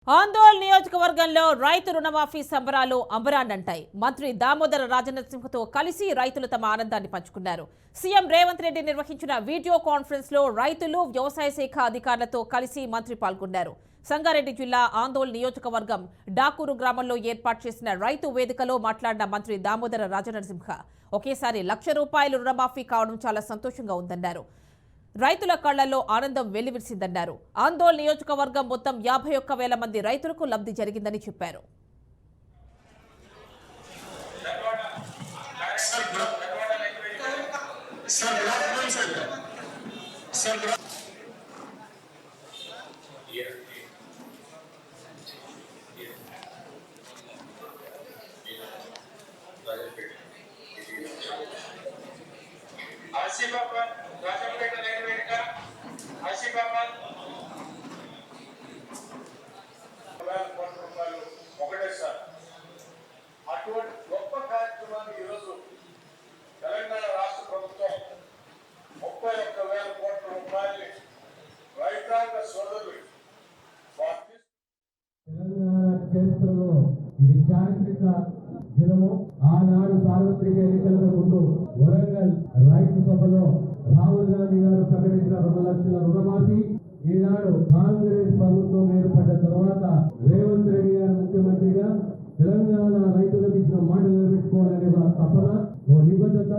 ఆందోళన నియోజకవర్గంలో రైతు రుణమాఫీ సంబరాలు అంబరాన్నంటాయి. మంత్రి దామోదర రాజనరసింహతో కలిసి రైతులు తమ ఆనందాన్ని పంచుకున్నారు. సీఎం రేవంత్ రెడ్డి నిర్వహించిన వీడియో కాన్ఫరెన్స్ లో రైతులు, వ్యవసాయ శాఖ అధికారులతో కలిసి మంత్రి పాల్గొన్నారు. సంగారెడ్డి జిల్లా ఆందోళన నియోజకవర్గం డాకూరు గ్రామంలో ఏర్పాటు చేసిన రైతు వేదికలో మాట్లాడిన మంత్రి దామోదర రాజనరసింహ ఒకేసారి ₹1,00,000 రుణమాఫీ కావడం చాలా సంతోషంగా ఉందన్నారు. రైతుల కళ్లలో ఆనందం వెల్లివిరిసిందన్నారు. ఆందోళన నియోజకవర్గం మొత్తం 51,000 మంది రైతులకు లబ్ధి జరిగిందని చెప్పారు. అటువంటి గొప్ప కార్యక్రమాన్ని ఈరోజు తెలంగాణ రాష్ట్ర ప్రభుత్వం 31,000 కోట్ల రూపాయలు రైతాంగ సోదరులు తెలంగాణ చరిత్రలో ఇది చారిత్రక దినము. ఆనాడు సార్వత్రిక ఎన్నికలకు ముందు వరంగల్ రైతు సభలో రాహుల్ గాంధీ గారు ప్రకటించిన 2,00,000 రుణమాఫీ ఈనాడు కాంగ్రెస్ ప్రభుత్వం ఏర్పడ్డ తర్వాత రేవంత్ రెడ్డి గారు ముఖ్యమంత్రిగా తెలంగాణ రైతులకు ఇచ్చిన మాట నిలబెట్టుకోవాలనే తపన, నిబద్ధత.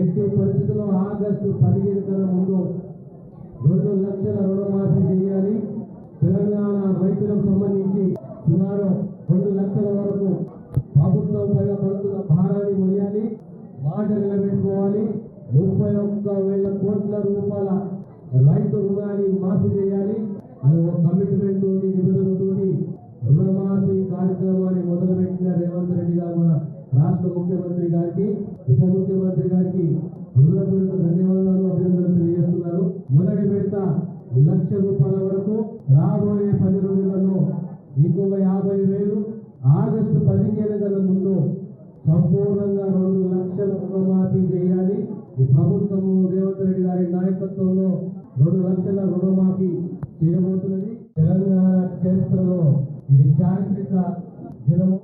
ఎట్టి పరిస్థితుల్లో ఆగస్టు 15 కన్నా ముందు 2,00,000 రుణమాఫీ చేయాలి. తెలంగాణ రైతులకు సంబంధించి సుమారు 2,00,000 వరకు ప్రభుత్వం పైన పడుతున్న భారాన్ని మొయ్యాలి, మాట నిలబెట్టుకోవాలి. 31,000 కోట్ల రూపాయల రైతు రుణాన్ని మాఫీ చేయాలి. అది ఒక కమిట్మెంట్ తోటి, నిబంధనతోటి రుణమాఫీ కార్యక్రమాన్ని మొదలుపెట్టిన రేవంత్ రెడ్డి గారు మన రాష్ట్ర ముఖ్యమంత్రి గారికి, ఉప ముఖ్యమంత్రి గారికి హృదయపూర్వక ధన్యవాదాలు, అభినందనలు తెలియజేస్తున్నారు. మొదటి విడత ₹1,00,000 వరకు, రాబోయే 10 రోజులలో ఇంకొక 50,000, ఆగస్టు 15 కన్నా ముందు సంపూర్ణంగా 2,00,000 రుణమాఫీ చేయాలి. ఈ ప్రభుత్వము రేవంత్ రెడ్డి గారి నాయకత్వంలో 2,00,000 రుణమాఫీ చేయబోతున్నది. తెలంగాణ చరిత్రలో ఇది చారిత్రక దినము.